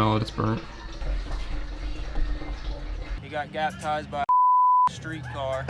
smell it, it's burnt. He got baptized by a streetcar.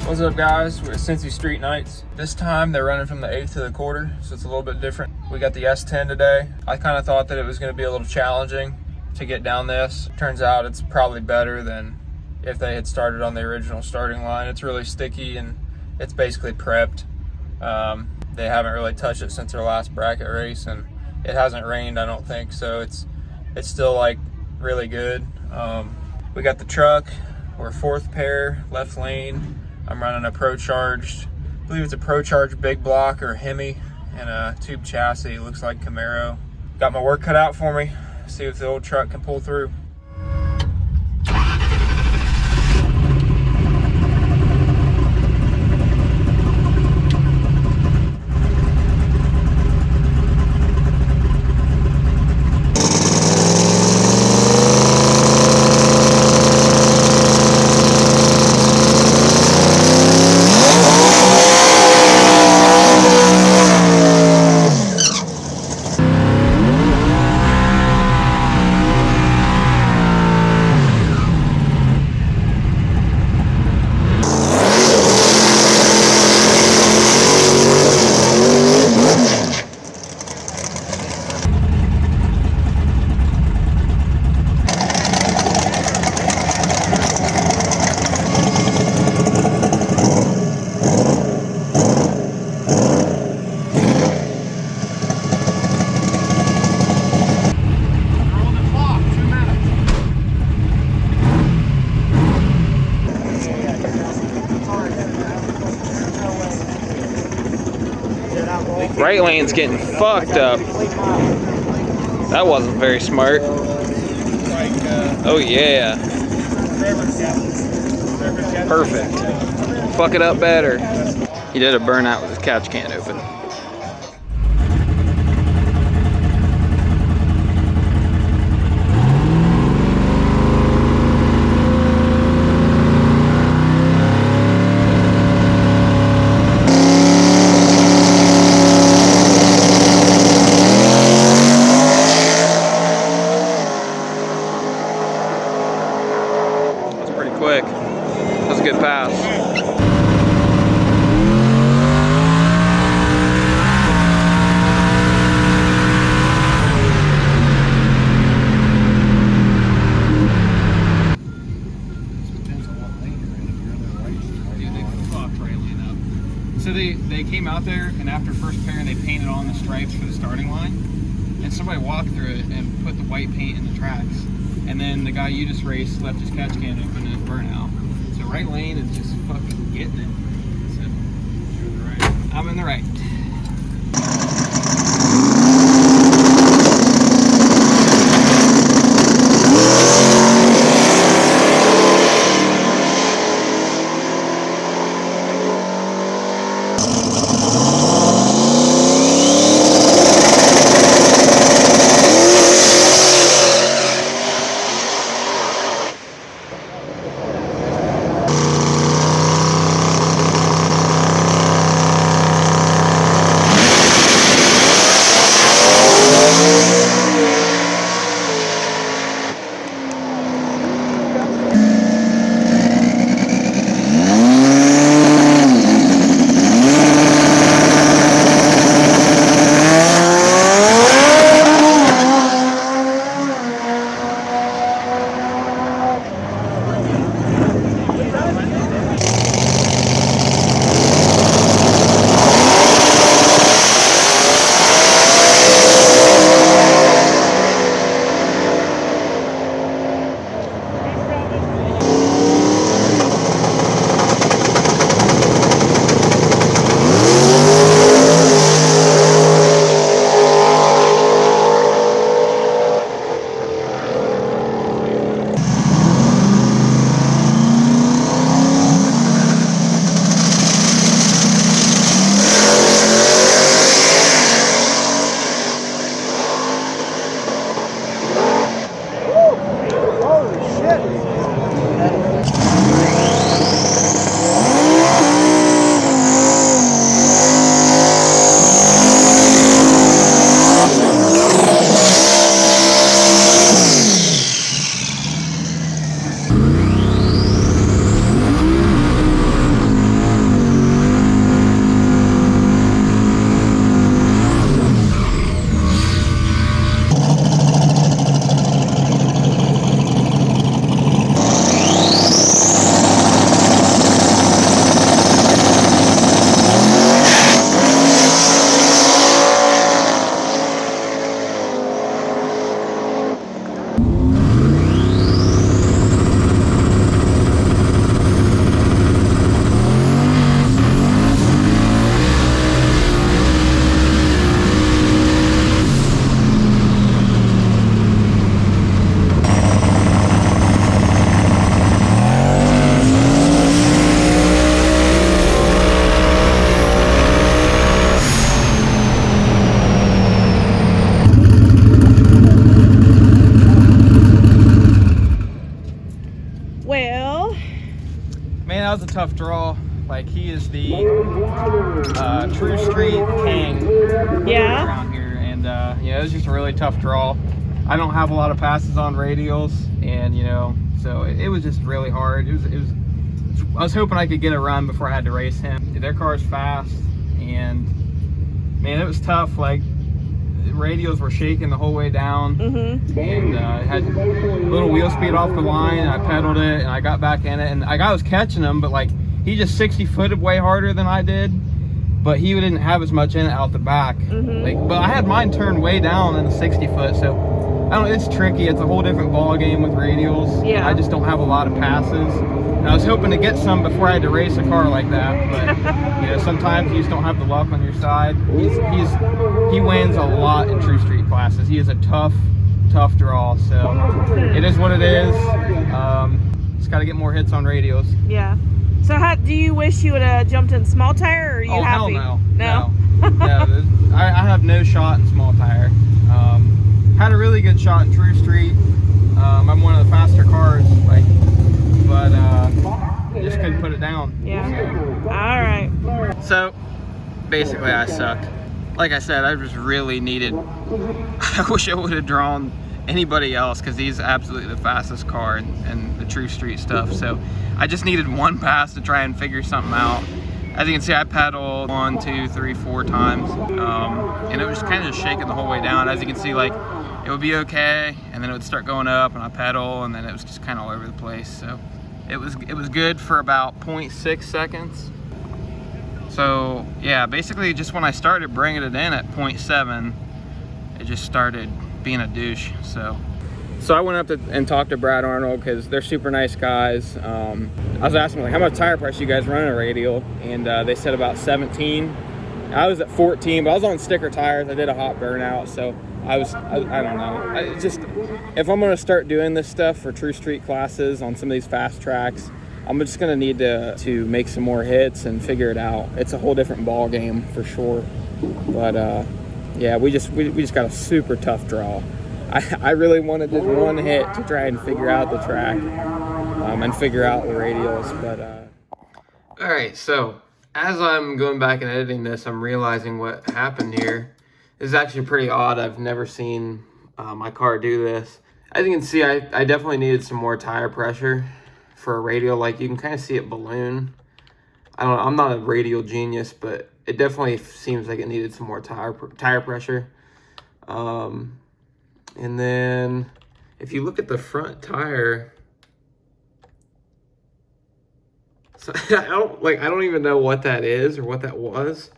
What's up, guys? We're at Cincy Street Nights. This time they're running from the 8th to the quarter, so it's a little bit different. We got the S10 today. I kind of thought that it was going to be a little challenging to get down this. Turns out it's probably better than if they had started on the original starting line. It's really sticky and it's basically prepped. They haven't really touched it since their last bracket race, and it hasn't rained, I don't think, so it's still like really good. We got the truck. We're fourth pair, left lane. I'm running a Pro Charged, I believe it's a Pro Charged big block or Hemi, and a tube chassis. It looks like Camaro. Got my work cut out for me. See if the old truck can pull through. Right lane's getting fucked up. That wasn't very smart. Oh yeah. Perfect. Fuck it up better. He did a burnout with his couch can open. Quick. That was a good pass. So they came out there, and after first pair they painted on the stripes for the starting line, and somebody walked through it and put the white paint in the tracks. And then the guy you just raced left his catch can open and it's burnout. So right lane is just fucking getting it. So you're in the right. I'm in the right. that was a tough draw. Like, he is the True Street king around here, and yeah, it was just a really tough draw. I don't have a lot of passes on radials, and you know, so it was just really hard. It was. I was hoping I could get a run before I had to race him. Their car's fast, and man, it was tough. Like, the radials were shaking the whole way down, and it had a little wheel speed off the line, and I pedaled it, and I got back in it, and I was catching him, but like, he just 60-footed way harder than I did, but he didn't have as much in it out the back. Like, but I had mine turned way down in the 60-foot, so I don't. It's tricky. It's a whole different ball game with radials. Yeah. I just don't have a lot of passes. And I was hoping to get some before I had to race a car like that, but you know, sometimes you just don't have the luck on your side. He wins a lot in True Street classes. He is a tough draw. So it is what it is. Just got to get more hits on radials. Yeah. So how do you wish you would have jumped in small tire, or are you happy? Hell no. No, I have no shot in small tire. Had a really good shot in True Street. I'm one of the faster cars, like, but just couldn't put it down. Yeah. All right. So basically, I suck. Like I said, I just really needed. I wish I would have drawn anybody else, because he's absolutely the fastest car in the True Street stuff. So I just needed one pass to try and figure something out. As you can see, I pedaled 1, 2, 3, 4 times, and it was kind of just shaking the whole way down. As you can see, like, it would be okay, and then it would start going up, and I pedal, and then it was just kind of all over the place. So it was good for about 0.6 seconds. So yeah, basically just when I started bringing it in at 0.7, it just started being a douche. So I went up and talked to Brad Arnold, because they're super nice guys. I was asking, like, how much tire pressure you guys run in a radial, and they said about 17. I was at 14, but I was on sticker tires. I did a hot burnout, so I don't know. It's just, if I'm gonna start doing this stuff for True Street classes on some of these fast tracks, I'm just gonna need to make some more hits and figure it out. It's a whole different ball game for sure. But yeah, we just got a super tough draw. I really wanted just one hit to try and figure out the track and figure out the radials. But all right, so as I'm going back and editing this, I'm realizing what happened here. This is actually pretty odd. I've never seen my car do this. As you can see, I definitely needed some more tire pressure for a radial. Like, you can kind of see it balloon. I don't know, I'm not a radial genius, but it definitely seems like it needed some more tire pressure. And then if you look at the front tire, so I don't even know what that is or what that was,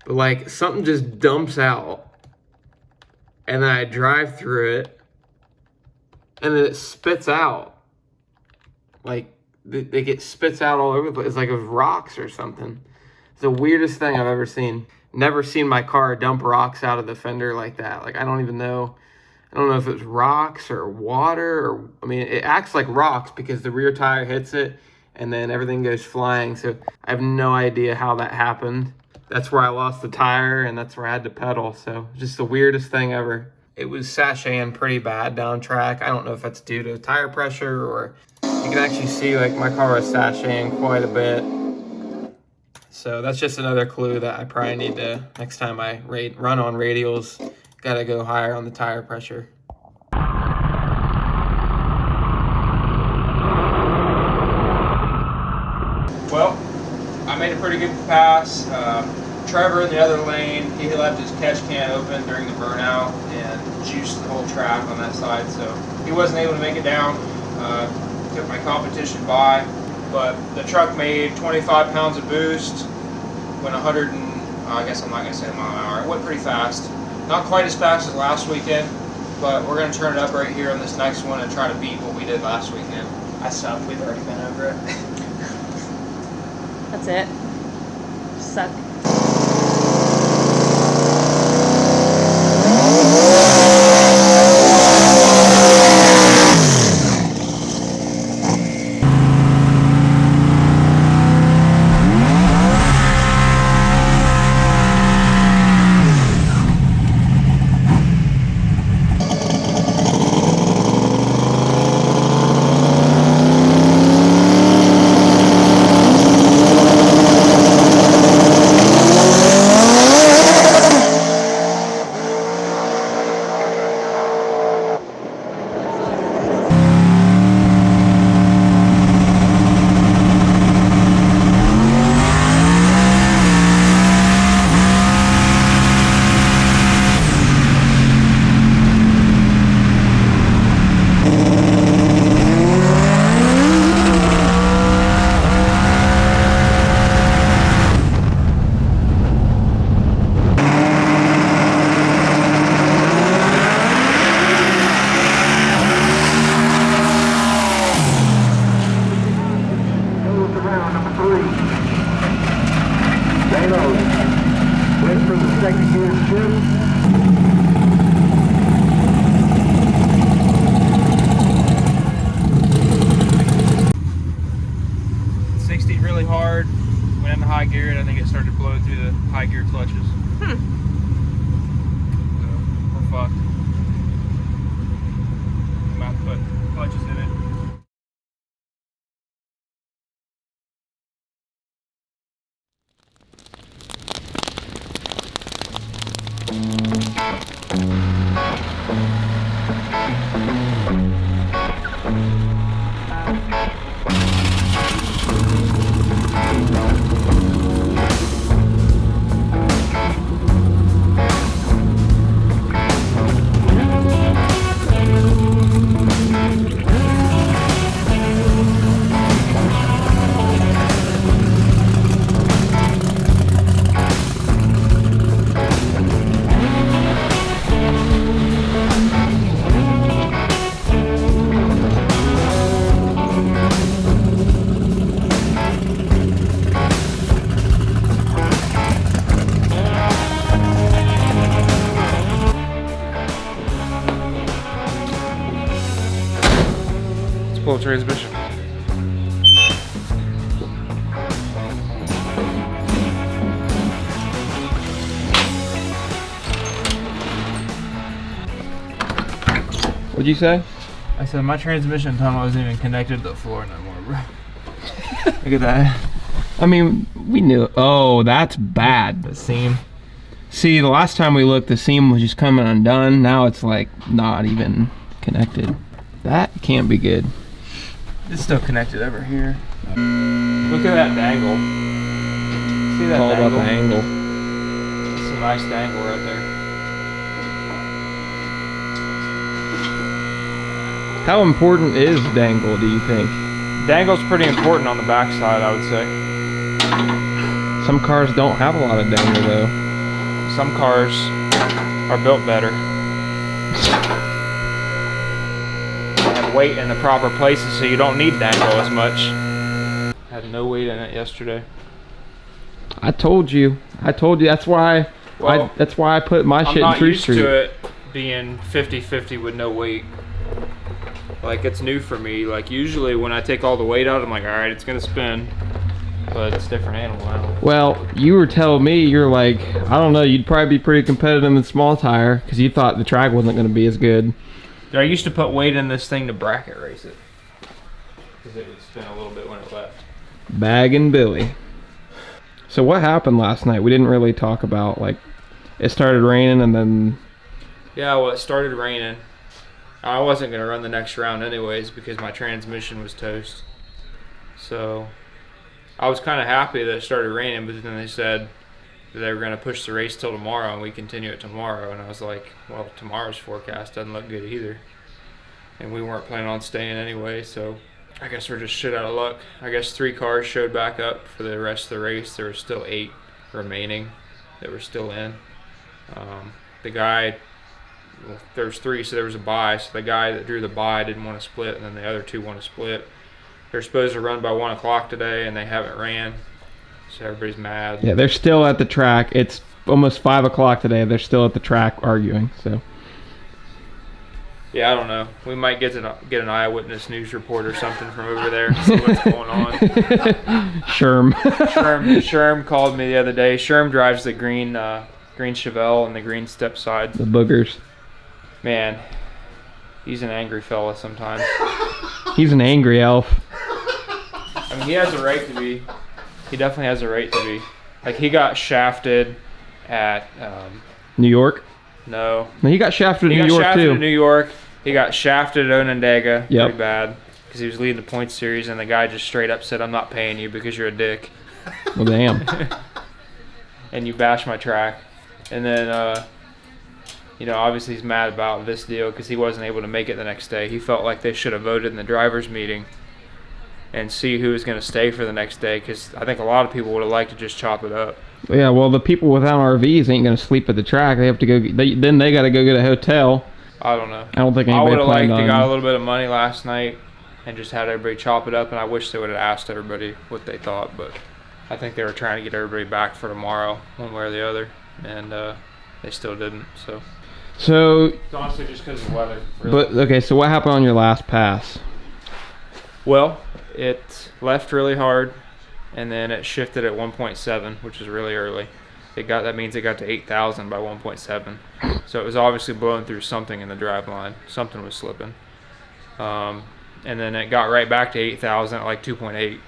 but like, something just dumps out, and then I drive through it, and then it spits out. Like, it spits out all over the place. It's like it was rocks or something. It's the weirdest thing I've ever seen. Never seen my car dump rocks out of the fender like that. Like, I don't know if it was rocks or water, or, I mean, it acts like rocks because the rear tire hits it and then everything goes flying. So I have no idea how that happened. That's where I lost the tire, and that's where I had to pedal. So just the weirdest thing ever. It was sashaying pretty bad down track. I don't know if that's due to tire pressure, or you can actually see, like, my car was sashaying quite a bit. So that's just another clue that I probably need to, next time I run on radials, gotta go higher on the tire pressure. Well, I made a pretty good pass. Trevor in the other lane, he left his catch can open during the burnout and juiced the whole track on that side, so he wasn't able to make it down. Took my competition by, but the truck made 25 pounds of boost, went 100 and, I guess I'm not going to say a mile an hour. It went pretty fast. Not quite as fast as last weekend, but we're going to turn it up right here on this next one and try to beat what we did last weekend. I suck. We've already been over it. That's it. Suck. Pull transmission. What'd you say? I said my transmission tunnel isn't even connected to the floor no more, bro. Look at that. I mean, we knew it. Oh, that's bad. The seam. See, the last time we looked, the seam was just coming undone. Now it's like not even connected. That can't be good. It's still connected over here. Look at that dangle. See that It's all dangle? about the angle. It's a nice dangle right there. How important is dangle, do you think? Dangle's pretty important on the backside, I would say. Some cars don't have a lot of dangle though. Some cars are built better. Have weight in the proper places so you don't need dangle as much. Had no weight in it yesterday. I told you. That's why. Well, that's why I put my shit in True Street. I'm not used to it being 50-50 with no weight. Like, it's new for me. Like, usually when I take all the weight out, I'm like, all right, it's gonna spin. But it's a different animal now. Well, you were telling me, you're like, I don't know, you'd probably be pretty competitive in small tire because you thought the track wasn't going to be as good. I used to put weight in this thing to bracket race it. Because it would spin a little bit when it left. Bag and Billy. So what happened last night? We didn't really talk about, like, it started raining and then... Yeah, well, it started raining. I wasn't going to run the next round anyways because my transmission was toast. So I was kind of happy that it started raining, but then they said that they were going to push the race till tomorrow and we continue it tomorrow. And I was like, well, tomorrow's forecast doesn't look good either. And we weren't planning on staying anyway, so I guess we're just shit out of luck. I guess 3 cars showed back up for the rest of the race. There were still 8 remaining that were still in. The guy... Well, there was 3, so there was a bye. So the guy that drew the bye didn't want to split, and then the other 2 want to split. They're supposed to run by 1 o'clock today, and they haven't ran. So everybody's mad. Yeah, they're still at the track. It's almost 5 o'clock today. They're still at the track arguing. So. Yeah, I don't know. We might get an eyewitness news report or something from over there. See what's going on. Sherm. Sherm called me the other day. Sherm drives the green Chevelle and the green step side. The boogers. Man, he's an angry fella sometimes. He's an angry elf. I mean, he has a right to be. He definitely has a right to be. Like, he got shafted at... New York? No. He got shafted in New York, too. He got shafted in New York. He got shafted at Onondaga. Yep. Pretty bad. Because he was leading the points series, and the guy just straight up said, I'm not paying you because you're a dick. Well, damn. And you bashed my track. And then... you know, obviously he's mad about this deal because he wasn't able to make it the next day. He felt like they should have voted in the drivers' meeting and see who was going to stay for the next day because I think a lot of people would have liked to just chop it up. Yeah, well, the people without RVs ain't going to sleep at the track. They have to go. Then they got to go get a hotel. I don't know. I don't think anybody I would have liked planned to got a on. little bit of money last night and just had everybody chop it up, and I wish they would have asked everybody what they thought, but I think they were trying to get everybody back for tomorrow, one way or the other, and they still didn't, so... So, It's honestly just because of the weather. Really. but okay, so what happened on your last pass? Well, it left really hard, and then it shifted at 1.7, which is really early. That means it got to 8,000 by 1.7. So it was obviously blowing through something in the drive line. Something was slipping. And then it got right back to 8,000 at like 2.8.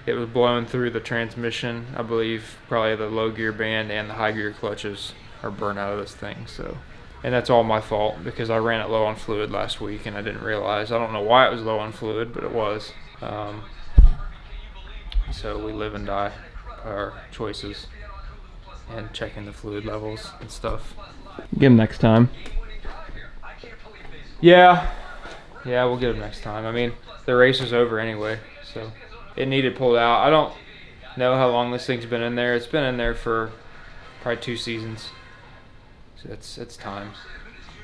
It was blowing through the transmission. I believe probably the low gear band and the high gear clutches are burnt out of this thing. So And that's all my fault because I ran it low on fluid last week and I didn't realize. I don't know why it was low on fluid, but it was. So we live and die by our choices and checking the fluid levels and stuff. Get him next time. Yeah, we'll get him next time. I mean, the race is over anyway, so it needed pulled out. I don't know how long this thing's been in there. It's been in there for probably 2 seasons. So it's time.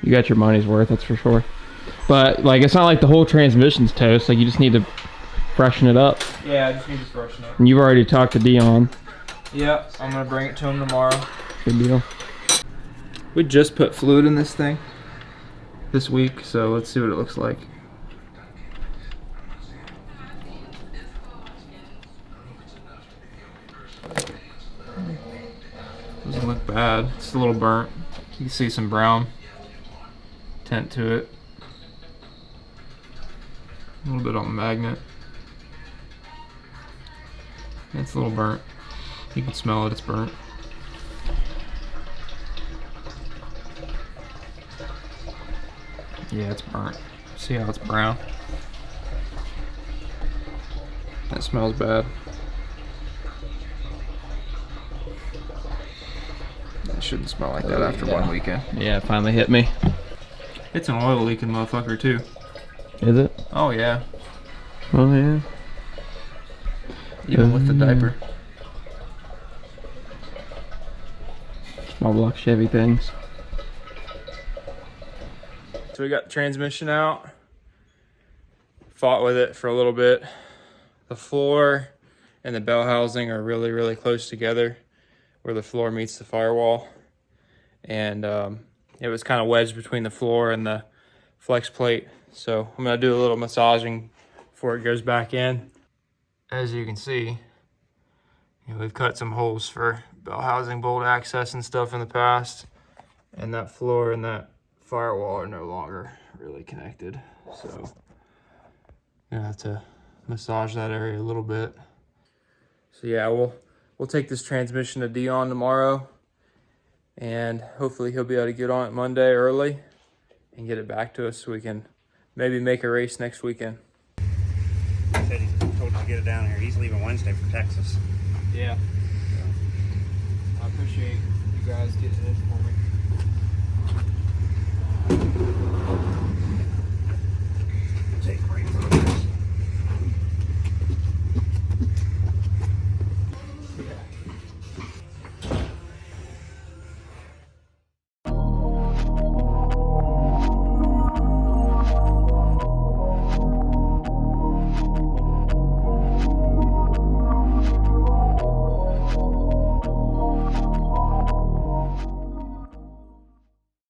You got your money's worth, that's for sure. But like, it's not like the whole transmission's toast. Like, you just need to freshen it up. Yeah, I just need to freshen up. And you've already talked to Dion. Yeah, I'm gonna bring it to him tomorrow. Good deal. We just put fluid in this thing this week, so let's see what it looks like. Doesn't look bad. It's a little burnt. You can see some brown tint to it. A little bit on the magnet. It's a little burnt. You can smell it, it's burnt. Yeah, it's burnt. See how it's brown? That smells bad. It shouldn't smell like that after 1 weekend. Yeah, it finally hit me. It's an oil leaking motherfucker too. Is it? Oh yeah. Oh yeah. Even with the diaper. Small block Chevy things. So we got the transmission out. Fought with it for a little bit. The floor and the bell housing are really, really close together where the floor meets the firewall. And it was kind of wedged between the floor and the flex plate. So I'm gonna do a little massaging before it goes back in. As you can see, we've cut some holes for bell housing, bolt access and stuff in the past. And that floor and that firewall are no longer really connected. So I'm gonna have to massage that area a little bit. So yeah, we'll take this transmission to Dion tomorrow and hopefully he'll be able to get on it Monday early and get it back to us so we can maybe make a race next weekend. He said he told you to get it down here. He's leaving Wednesday for Texas. Yeah. I appreciate you guys getting it for me.